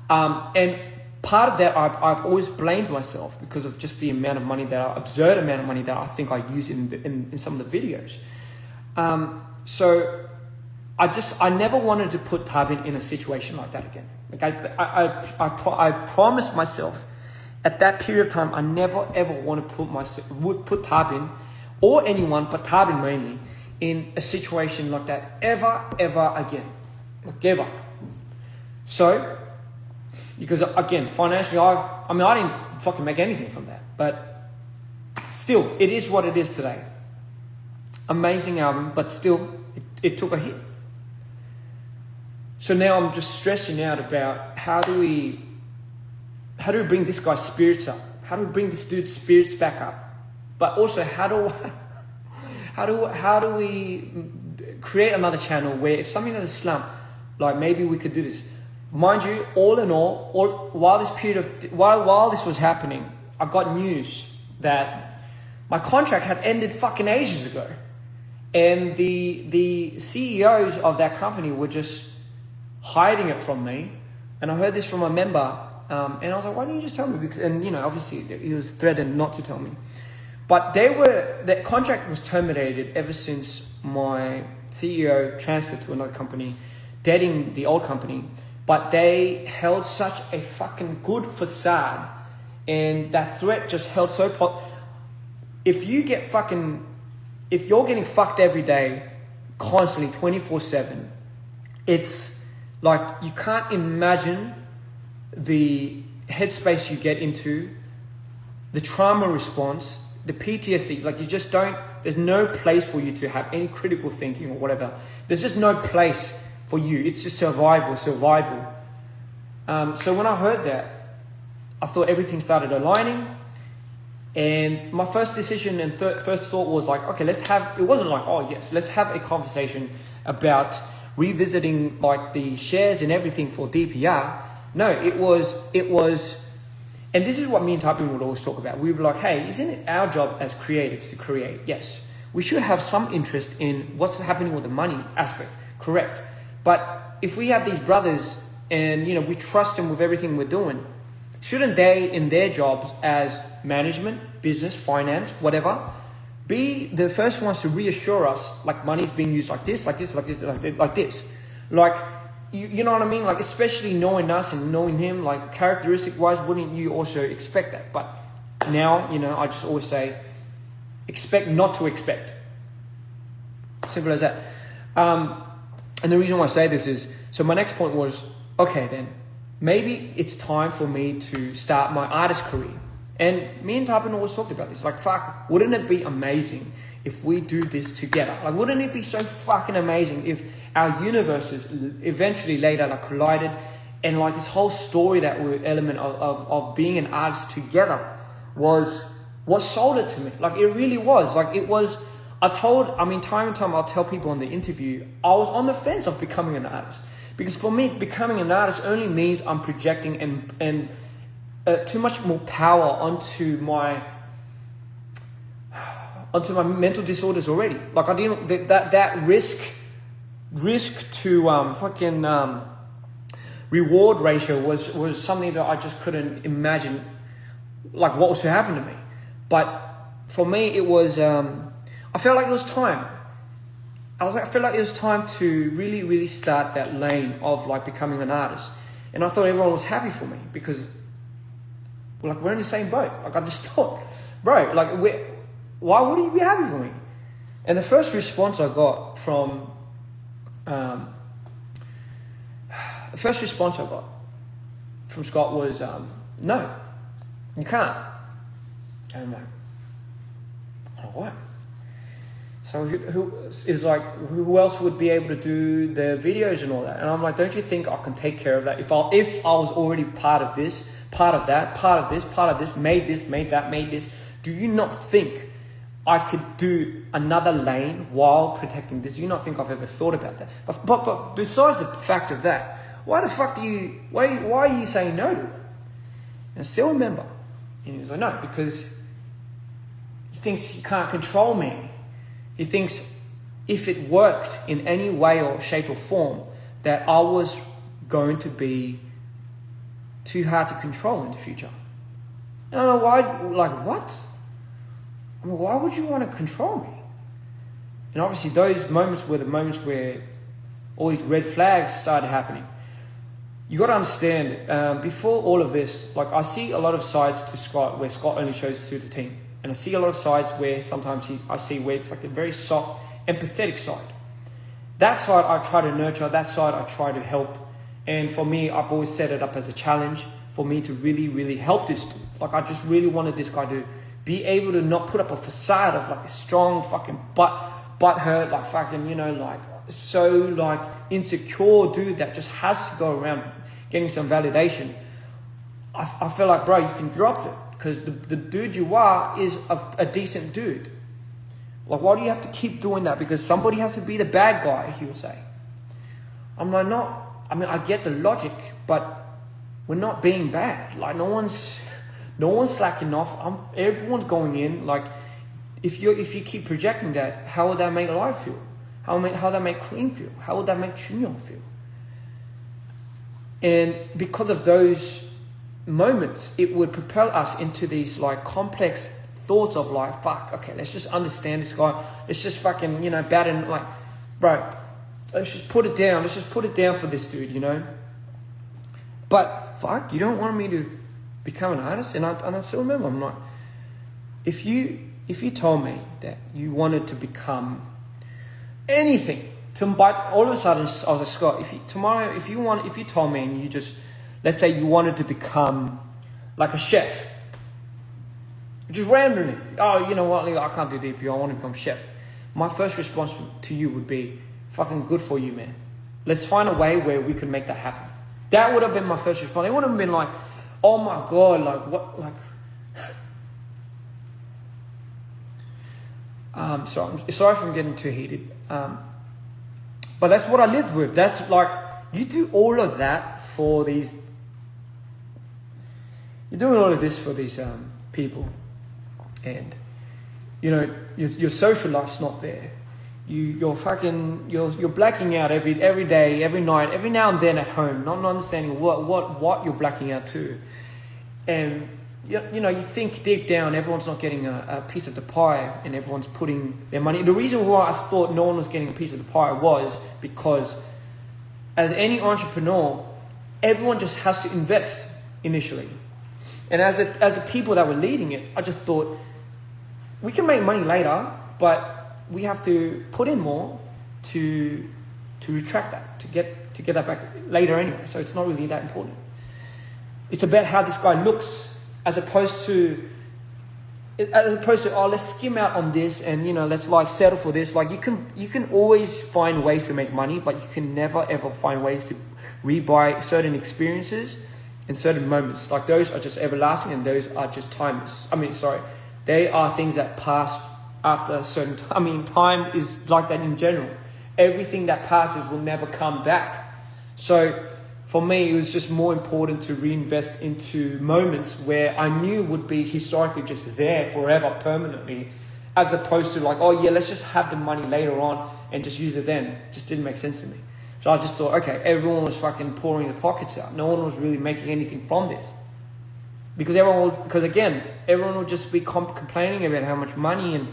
and part of that I've always blamed myself because of just the amount of money absurd amount of money that I think I use in some of the videos. So I never wanted to put Tybin in a situation like that again. Like I promised myself at that period of time I never ever want to put Tybin or anyone, but Tybin mainly, in a situation like that ever again, like ever. So, because again, financially, I didn't fucking make anything from that, but still, it is what it is today. Amazing album, but still, it took a hit. So now I'm just stressing out about how do we bring this guy's spirits up? How do we bring this dude's spirits back up? But also, how do we create another channel where if something has a slump, like maybe we could do this. Mind you, all in all, while this was happening, I got news that my contract had ended fucking ages ago, and the CEOs of that company were just hiding it from me. And I heard this from a member, and I was like, why didn't you just tell me? Because, and you know, obviously he was threatened not to tell me. But that contract was terminated ever since my CEO transferred to another company, dating the old company. But they held such a fucking good facade, and that threat just held so. If you're getting fucked every day, constantly, 24/7, it's like you can't imagine the headspace you get into, the trauma response, the PTSD. Like you just don't. There's no place for you to have any critical thinking or whatever. There's just no place for you. It's just survival. So when I heard that, I thought everything started aligning. And my first decision and first thought was like, okay, it wasn't like, oh yes, let's have a conversation about revisiting like the shares and everything for DPR. No, it was, and this is what me and Typing would always talk about. We were like, hey, isn't it our job as creatives to create? Yes. We should have some interest in what's happening with the money aspect, correct. But if we have these brothers and, we trust them with everything we're doing, shouldn't they, in their jobs as management, business, finance, whatever, be the first ones to reassure us, like money is being used like this, like this, like this, like this. Like, you know what I mean? Like, especially knowing us and knowing him, like characteristic-wise, wouldn't you also expect that? But now, I just always say, expect not to expect. Simple as that. And the reason why I say this is, so my next point was, okay then, maybe it's time for me to start my artist career. And me and Typin always talked about this. Like, fuck, wouldn't it be amazing if we do this together? Like, wouldn't it be so fucking amazing if our universes eventually later like collided, and like this whole story that element of being an artist together was what sold it to me. Like, it really was. Like, it was, time and time I'll tell people in the interview, I was on the fence of becoming an artist. Because for me, becoming an artist only means I'm projecting and too much more power onto my mental disorders already. Like, I didn't, that risk to reward ratio was something that I just couldn't imagine, like what was to happen to me. But for me, it was, I felt like it was time. I felt like it was time to really, really start that lane of like becoming an artist. And I thought everyone was happy for me because we're in the same boat. Like, I just thought, bro, like, why would you be happy for me? And the first response I got from, Scott was, no, you can't. And I'm like, oh, what? So who else would be able to do the videos and all that? And I'm like, don't you think I can take care of that? If I was already part of this, part of that, part of this, made that, made this, do you not think I could do another lane while protecting this? Do you not think I've ever thought about that? But besides the fact of that, why are you saying no to it? And I still remember. And he was like, no, because he thinks he can't control me. He thinks if it worked in any way or shape or form, that I was going to be too hard to control in the future. And I don't know why, like, what? I mean, why would you want to control me? And obviously those moments were the moments where all these red flags started happening. You got to understand, before all of this, like, I see a lot of sides to Scott where Scott only shows to the team. And I see a lot of sides where sometimes I see where it's like a very soft, empathetic side. That side I try to nurture, that side I try to help. And for me, I've always set it up as a challenge for me to really, really help this dude. Like, I just really wanted this guy to be able to not put up a facade of like a strong fucking butt hurt, like fucking, like so like insecure dude that just has to go around getting some validation. I feel like, bro, you can drop it. Because the dude you are is a decent dude. Like, why do you have to keep doing that? Because somebody has to be the bad guy, he would say. I'm like, I get the logic, but we're not being bad. Like, no one's slacking off. Everyone's going in. Like, if you keep projecting that, how would that make Live feel? How would that make Cream feel? How would that make Chunyong feel? And because of those moments, it would propel us into these like complex thoughts of like, fuck, okay, let's just understand this guy. Let's just fucking, bat and like, bro, let's just put it down. Let's just put it down for this dude, But fuck, you don't want me to become an artist? And I still remember, I'm like, if you told me that you wanted to become anything, all of a sudden I was like, Scott, if you told me and you just, let's say you wanted to become like a chef. Just randomly. Oh, you know what, Leo, I can't do DPR, I want to become a chef. My first response to you would be, fucking good for you, man. Let's find a way where we can make that happen. That would have been my first response. It would have been like, oh my God, like what, like, sorry if I'm getting too heated. But that's what I lived with. That's like, you do all of that for these, you're doing all of this for these people, and you know your social life's not there. You're blacking out every day, every night, every now and then at home, not understanding what you're blacking out to, and you know, you think deep down everyone's not getting a piece of the pie, and everyone's putting their money. The reason why I thought no one was getting a piece of the pie was because, as any entrepreneur, everyone just has to invest initially. And as the people that were leading it, I just thought, we can make money later, but we have to put in more to retract that, to get that back later anyway. So it's not really that important. It's about how this guy looks, as opposed to oh, let's skim out on this, and you know, let's like settle for this. Like you can always find ways to make money, but you can never ever find ways to rebuy certain experiences and certain moments. Like those are just everlasting, and those are just timeless. They are things that pass after a certain time. Time is like that in general. Everything that passes will never come back. So for me, it was just more important to reinvest into moments where I knew would be historically just there forever, permanently, as opposed to like, oh yeah, let's just have the money later on and just use it then. It just didn't make sense to me. So I just thought, okay, everyone was fucking pouring their pockets out. No one was really making anything from this. Because everyone would just be complaining about how much money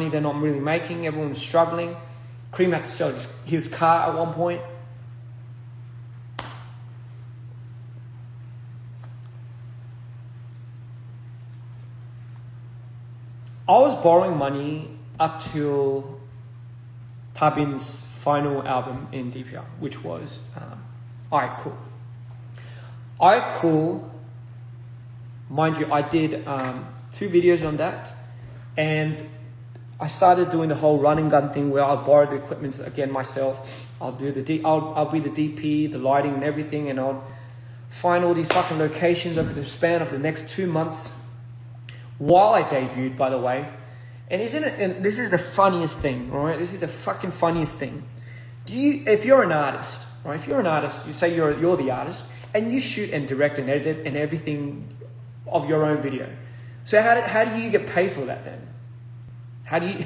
they're not really making. Everyone was struggling. Cream had to sell his car at one point. I was borrowing money up till Tabin's final album in DPR, which was Alright Cool. Alright Cool, mind you, I did 2 videos on that, and I started doing the whole run and gun thing where I'll borrow the equipment again myself. I'll do I'll be the DP, the lighting and everything, and I'll find all these fucking locations over the span of the next 2 months while I debuted, by the way. And this is the funniest thing, all right? This is the fucking funniest thing. If you're an artist, right? If you're an artist, you say you're the artist, and you shoot and direct and edit and everything of your own video. So how do you get paid for that then? How do you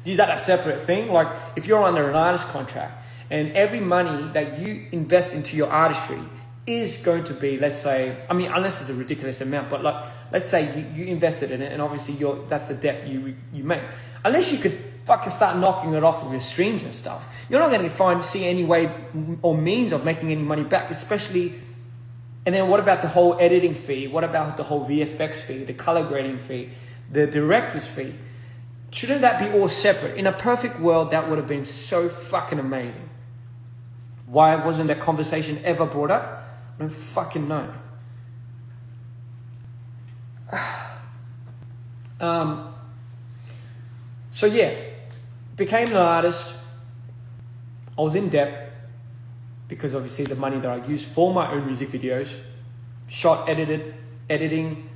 is that a separate thing? Like if you're under an artist contract and every money that you invest into your artistry is going to be, let's say, unless it's a ridiculous amount, but like, let's say you invested in it, and obviously that's the debt you make. Unless you could fucking start knocking it off with your streams and stuff, you're not going to see any way or means of making any money back, especially. And then what about the whole editing fee? What about the whole VFX fee, the color grading fee, the director's fee? Shouldn't that be all separate? In a perfect world, that would have been so fucking amazing. Why wasn't that conversation ever brought up? I don't fucking know. So yeah, became an artist. I was in debt because obviously the money that I used for my own music videos, editing,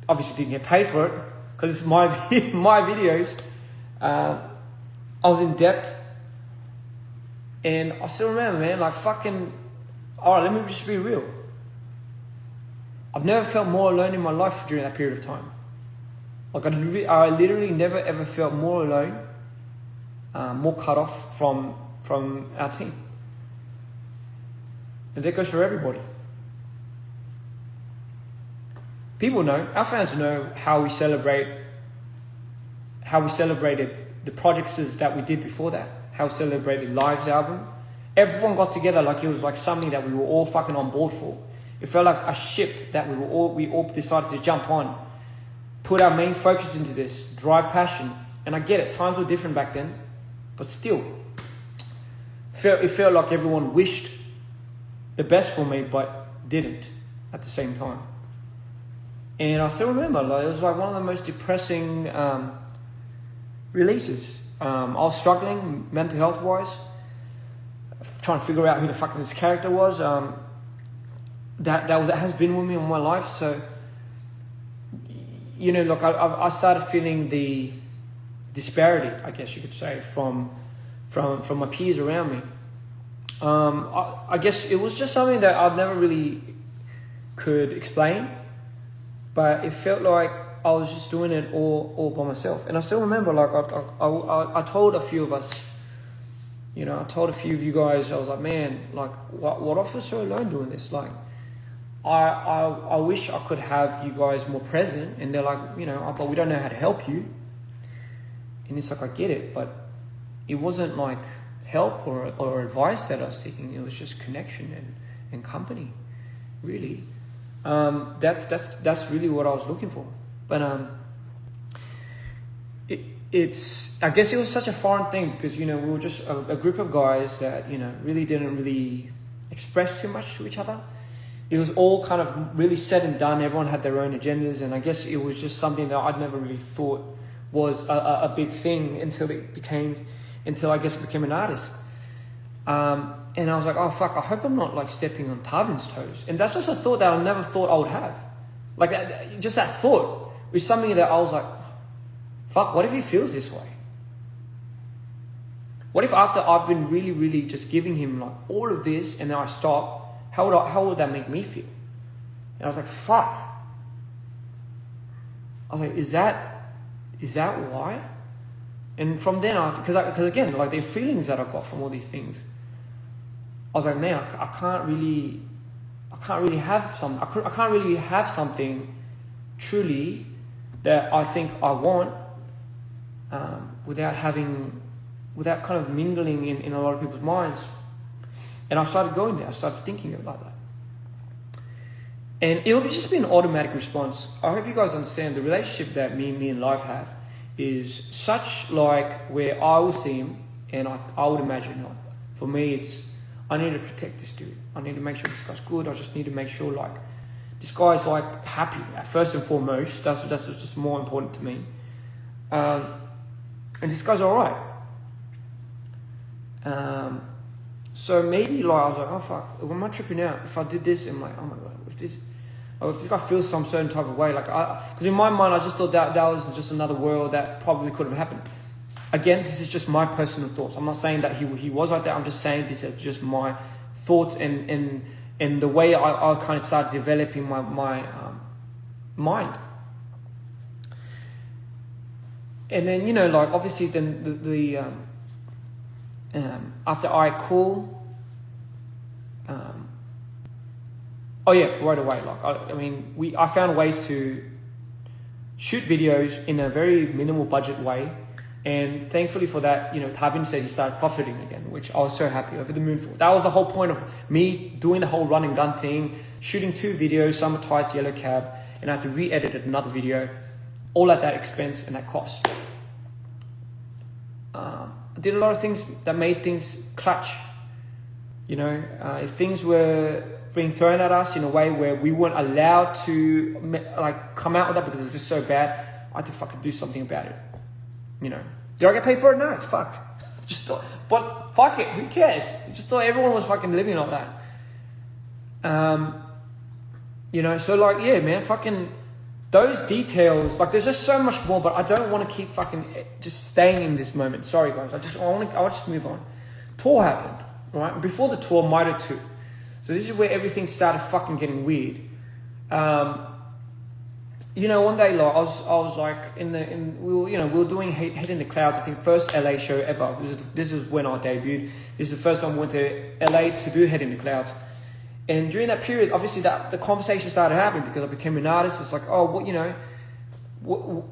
obviously didn't get paid for it because it's my videos. I was in debt, and I still remember, man, like fucking. All right, let me just be real. I've never felt more alone in my life during that period of time. Like I literally never ever felt more alone, more cut off from our team. And that goes for everybody. People know, our fans know how we celebrated the projects that we did before that, how we celebrated Live's album. Everyone got together like it was like something that we were all fucking on board for. It felt like a ship that we all decided to jump on, put our main focus into this, drive passion. And I get it, times were different back then, but still, it felt like everyone wished the best for me, but didn't at the same time. And I still remember, like, it was like one of the most depressing releases. I was struggling mental health wise, trying to figure out who the fuck this character was. that has been with me all my life. So, you know, look, I started feeling the disparity, I guess you could say, from my peers around me. I guess it was just something that I never really could explain, but it felt like I was just doing it all by myself. And I still remember, like, I told a few of us, you know, I told a few of you guys, I was like, man, like, what if I was so alone doing this? Like, I wish I could have you guys more present. And they're like, you know, but we don't know how to help you. And it's like, I get it, but it wasn't like help or advice that I was seeking. It was just connection and company, really. That's really what I was looking for. But it's I guess it was such a foreign thing because, you know, we were just a group of guys that, you know, really didn't really express too much to each other. It was all kind of really said and done. Everyone had their own agendas, and I guess it was just something that I'd never really thought was a big thing until I guess it became an artist. And I was like, oh fuck, I hope I'm not like stepping on Tarbin's toes. And that's just a thought that I never thought I would have. Like just that thought was something that I was like, fuck, what if he feels this way? What if after I've been really, really just giving him like all of this and then I stop, how would that make me feel? And I was like, fuck. I was like, is that why? And from then on, because again, like the feelings that I got from all these things, I was like, man, I can't really have something truly that I think I want without kind of mingling in a lot of people's minds. And I started going there. I started thinking about that. And it'll just be an automatic response. I hope you guys understand the relationship that me and Life have is such like where I will see him and I would imagine like, for me it's, I need to protect this dude. I need to make sure this guy's good. I just need to make sure like this guy's like happy first and foremost. That's just more important to me. And this guy's all right. So maybe like I was like, oh fuck, am I tripping out? If I did this, I'm like, oh my god, if this guy feels some certain type of way, like because in my mind I just thought that was just another world that probably could have happened. Again, this is just my personal thoughts. I'm not saying that he was like that. I'm just saying this as just my thoughts and the way I kind of started developing my mind. And then, you know, like obviously then the after I call, oh yeah, right away. Like I found ways to shoot videos in a very minimal budget way, and thankfully for that, you know, Tarbin said he started profiting again, which I was so happy, over the moon for. That was the whole point of me doing the whole run and gun thing, shooting 2 videos, Summer Tights, Yellow Cab, and I had to re-edit another video, all at that expense and that cost. I did a lot of things that made things clutch. You know, if things were being thrown at us in a way where we weren't allowed to like come out with that because it was just so bad, I had to fucking do something about it. You know, did I get paid for it? No, fuck. Just thought, but fuck it, who cares? I just thought everyone was fucking living like that. You know, so like, yeah, man, fucking those details, like there's just so much more, but I don't want to keep fucking just staying in this moment. Sorry guys, I want to just move on. Tour happened, right? Before the tour, Mida 2. So this is where everything started fucking getting weird. You know, one day, like I was like we were doing Head in the Clouds. I think first LA show ever. This is when I debuted. This is the first time I went to LA to do Head in the Clouds. And during that period, obviously, the conversation started happening because I became an artist. It's like, oh, what, you know,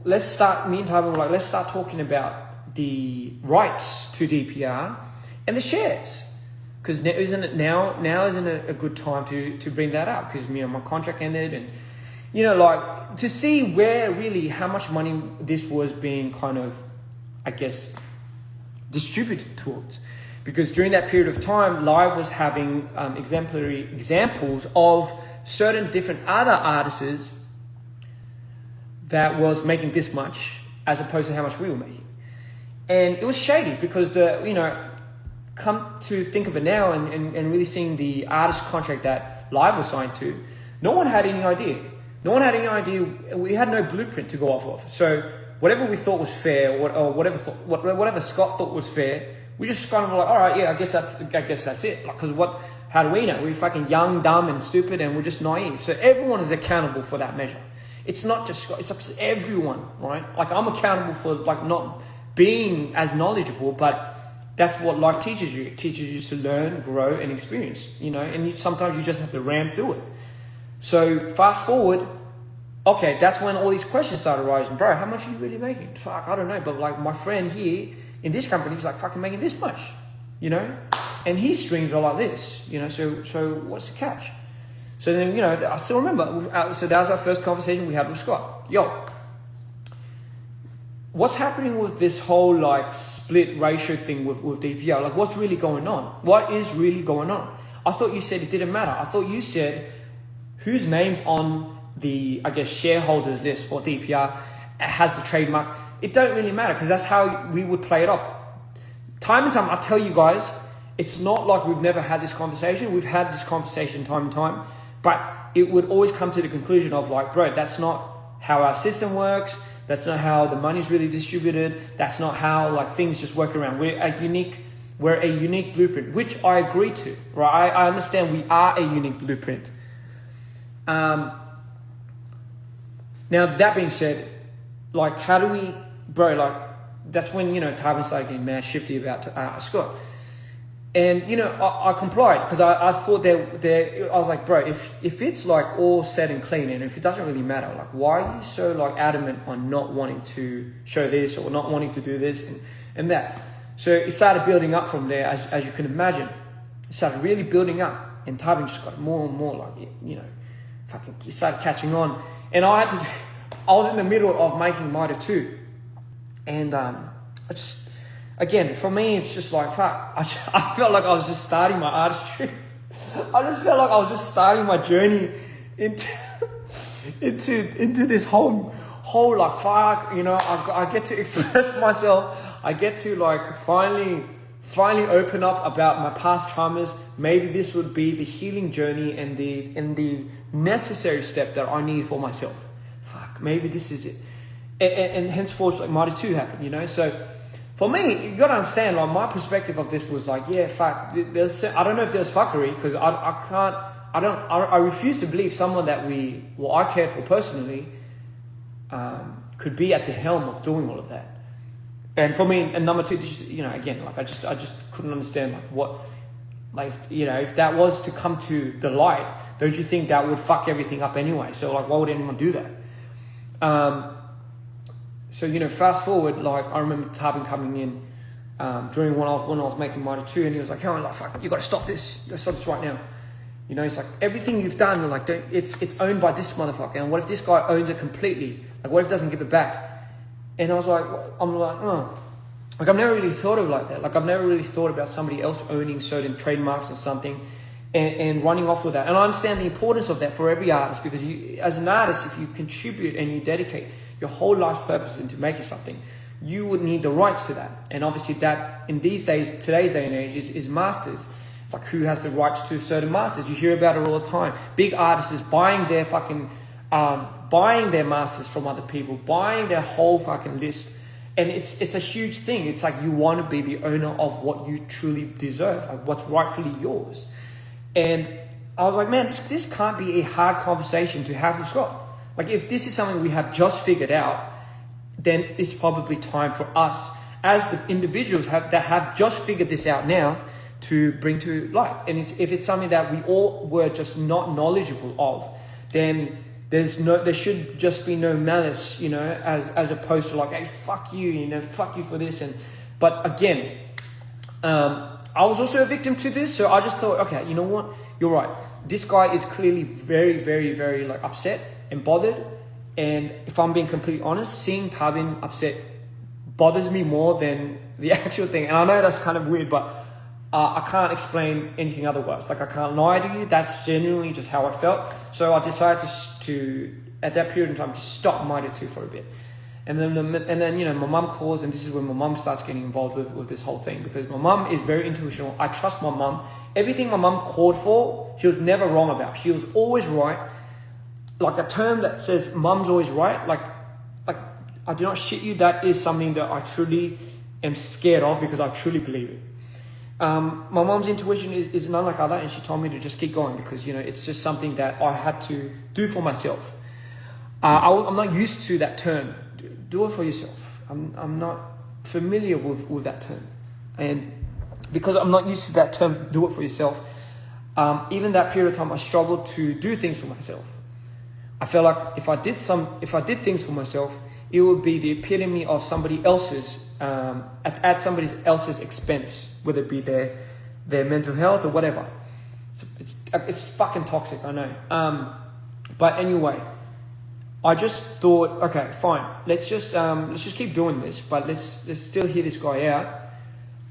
let's start. Me and Tarbin were like, let's start talking about the rights to DPR and the shares. Because isn't it a good time to bring that up? Because, you know, my contract ended, and, you know, like to see where really how much money this was being kind of, I guess, distributed towards. Because during that period of time, Live was having exemplary examples of certain different other artists that was making this much as opposed to how much we were making. And it was shady because come to think of it now and really seeing the artist contract that live assigned to, no one had any idea. No one had any idea. We had no blueprint to go off of. So whatever we thought was fair, or whatever Scott thought was fair, we just kind of like, all right, yeah, I guess that's it. Like, because how do we know? We're fucking young, dumb, and stupid, and we're just naive. So everyone is accountable for that measure. It's not just Scott. It's like everyone, right? Like, I'm accountable for like not being as knowledgeable, but that's what life teaches you. It teaches you to learn, grow, and experience. You know, and sometimes you just have to ram through it. So fast forward. Okay, that's when all these questions started arising. Bro, how much are you really making? Fuck, I don't know. But like, my friend here in this company is like fucking making this much, you know? And his streams are like this, you know? So what's the catch? So then, you know, I still remember. So that was our first conversation we had with Scott. Yo, what's happening with this whole like split ratio thing with DPR? Like, what's really going on? What is really going on? I thought you said it didn't matter. I thought you said whose name's on the, I guess, shareholders list for DPR has the trademark. It don't really matter, because that's how we would play it off. Time and time, I tell you guys, it's not like we've never had this conversation. We've had this conversation time and time, but it would always come to the conclusion of like, bro, that's not how our system works. That's not how the money's really distributed. That's not how like things just work around. We're a unique blueprint, which I agree to, right? I understand we are a unique blueprint. Now, that being said, like, how do we, bro, like, that's when, you know, Tarbin started getting mad shifty about Scott. And, you know, I complied, because I thought I was like, bro, if it's like all set and clean, and if it doesn't really matter, like, why are you so like adamant on not wanting to show this or not wanting to do this and that? So it started building up from there, as you can imagine. It started really building up, and Tarbin just got more and more like, you know, fucking started catching on. And I was in the middle of making Mitre 2. And again, for me, it's just like, fuck. I felt like I was just starting my artistry. I just felt like I was just starting my journey into this whole like, fuck, you know, I get to express myself. I get to like finally open up about my past traumas. Maybe this would be the healing journey and the necessary step that I need for myself. Fuck, maybe this is it. And henceforth, like, Mitre 2 happened, you know? So for me, you gotta understand, like, my perspective of this was like, yeah, fuck, I don't know if there's fuckery, because I refuse to believe someone that I cared for personally, could be at the helm of doing all of that. And for me, and number two, you know, again, like, I just couldn't understand, like, what, like, you know, if that was to come to the light, don't you think that would fuck everything up anyway? So, like, why would anyone do that? So, you know, fast forward, like, I remember Tarbin coming in during when I was making Mitre 2, and he was like, "Hey, like, fuck, you got to stop this. You got to stop this right now." You know, it's like, everything you've done, like, it's owned by this motherfucker. And what if this guy owns it completely? Like, what if he doesn't give it back? And I was like, oh. Like, I've never really thought of it like that. Like, I've never really thought about somebody else owning certain trademarks or something and running off with that. And I understand the importance of that for every artist, because you, as an artist, if you contribute and you dedicate your whole life's purpose into making something, you would need the rights to that. And obviously that, in these days, today's day and age, is masters. It's like, who has the rights to certain masters? You hear about it all the time. Big artists is buying their masters from other people, buying their whole fucking list. And it's a huge thing. It's like, you want to be the owner of what you truly deserve, like what's rightfully yours. And I was like, man, this can't be a hard conversation to have with Scott. Like, if this is something we have just figured out, then it's probably time for us as the individuals that have just figured this out now to bring to light. And if it's something that we all were just not knowledgeable of, then there should just be no malice, you know, as opposed to like, hey, fuck you, you know, fuck you for this. But again, I was also a victim to this, so I just thought, okay, you know what, you're right. This guy is clearly very, very, very like upset and bothered. And if I'm being completely honest, seeing Tarbin upset bothers me more than the actual thing. And I know that's kind of weird, but I can't explain anything otherwise. Like, I can't lie to you. That's genuinely just how I felt. So I decided to at that period in time, to stop Mitre 2 for a bit. And then you know, my mum calls, and this is when my mum starts getting involved with this whole thing, because my mum is very intuitional. I trust my mum. Everything my mum called for, she was never wrong about. She was always right. Like a term that says mum's always right, like I do not shit you, that is something that I truly am scared of, because I truly believe it. My mom's intuition is none like other, and she told me to just keep going, because you know, it's just something that I had to do for myself. I'm not used to that term. Do it for yourself. I'm not familiar with that term, and because I'm not used to that term, do it for yourself. Even that period of time, I struggled to do things for myself. I felt like if I did things for myself, it would be the epitome of somebody else's, at somebody else's expense, whether it be their mental health or whatever. It's fucking toxic, I know. But anyway, I just thought, okay, fine, let's just keep doing this, but let's still hear this guy out.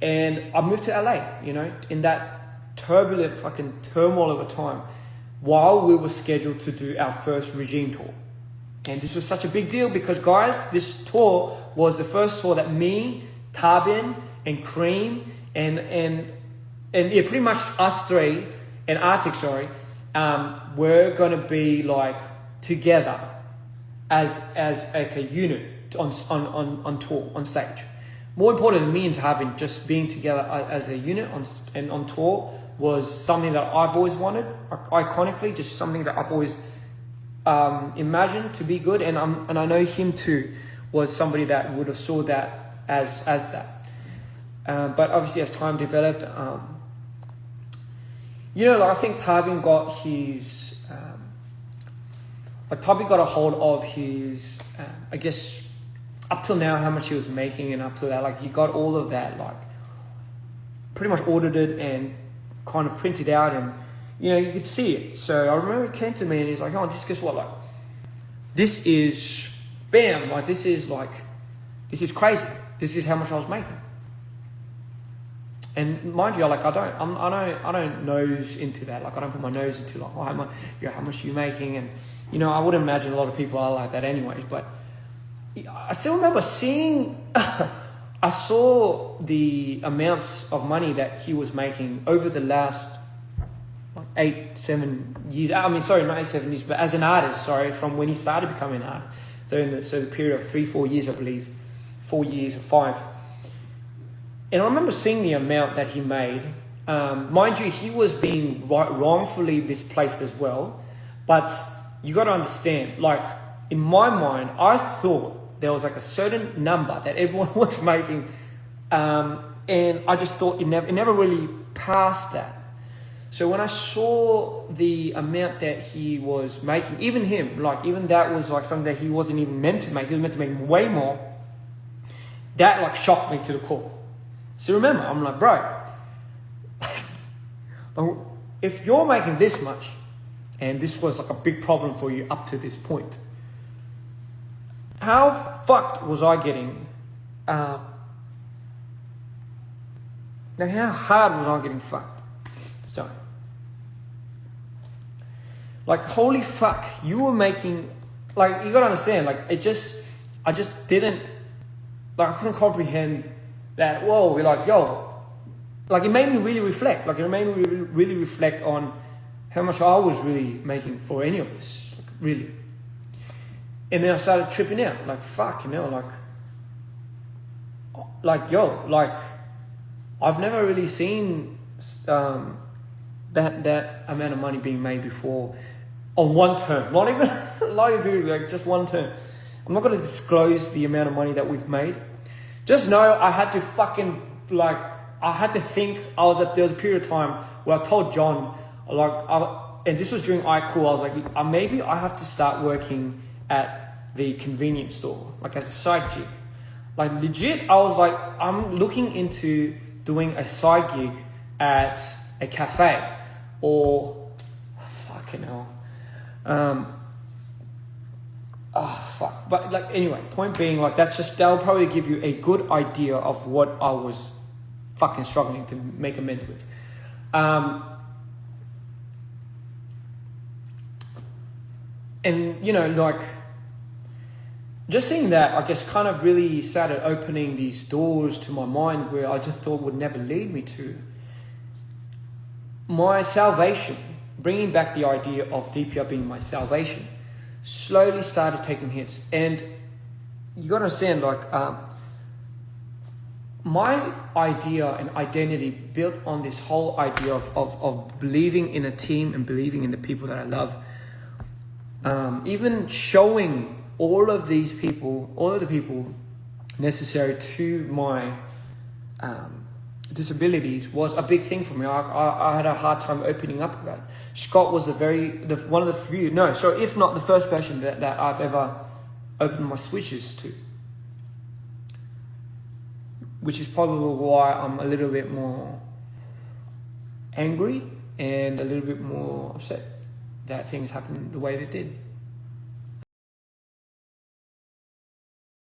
And I moved to LA, you know, in that turbulent fucking turmoil of a time, while we were scheduled to do our first regime tour. And this was such a big deal because, guys, this tour was the first tour that me, Tarbin, and Cream, and yeah, pretty much us three, and Arctic, were going to be like together as like a unit on tour, on stage. More important than me and Tarbin just being together as a unit on tour was something that I've always wanted, iconically, just something that I've always imagined to be good, and I know him too was somebody that would have saw that as that. But obviously, as time developed, you know, like I think Tarbin got his, Tarbin got a hold of his, I guess, up till now, how much he was making, and up to that, like he got all of that, like pretty much audited and kind of printed out, and you know, you could see it. So I remember he came to me and he's like, oh, guess what? Like, this is, bam, like this is crazy. This is how much I was making. And mind you, like I don't nose into that. Like I don't put my nose into like, oh, how much are you making? And you know, I would imagine a lot of people are like that anyways. But I still remember seeing, I saw the amounts of money that he was making over the last 8-7 years. I mean, sorry, not 8-7 years, but as an artist, from when he started becoming an artist. So the period of 3-4 years, I believe, 4 years or 5. And I remember seeing the amount that he made. Mind you, he was being wrongfully misplaced as well. But you got to understand, like in my mind, I thought there was like a certain number that everyone was making, and I just thought it never really passed that. So when I saw the amount that he was making, even that was like something that he wasn't even meant to make. He was meant to make way more. That like shocked me to the core. So remember, I'm like, bro, if you're making this much, and this was like a big problem for you up to this point, how fucked was I getting? Now, how hard was I getting fucked? So, like, holy fuck, you were making, like, you gotta understand, like, I just didn't, like, I couldn't comprehend that. Whoa, we're like, yo, like, it made me really reflect. Like, it made me really reflect on how much I was really making for any of this, like, really. And then I started tripping out, like, fuck, you know, like, yo, like, I've never really seen that amount of money being made before on one term. Not even like just one term. I'm not going to disclose the amount of money that we've made. Just know I had to fucking, like, I had to think. There was a period of time where I told John, and this was during iCool, I was like, maybe I have to start working at the convenience store, like as a side gig. Like legit, I was like, I'm looking into doing a side gig at a cafe, or fucking hell. Fuck. But like, anyway, point being, like, that'll probably give you a good idea of what I was fucking struggling to make amends with. And you know, like, just seeing that, I guess, kind of really started opening these doors to my mind where I just thought would never lead me to my salvation. Bringing back the idea of DPR being my salvation slowly started taking hits. And you got to understand, like, my idea and identity built on this whole idea of believing in a team and believing in the people that I love. Even showing all of the people necessary to my disabilities was a big thing for me. I had a hard time opening up about it. Scott was one of the few, if not the first person that I've ever opened my switches to. Which is probably why I'm a little bit more angry and a little bit more upset that things happened the way they did.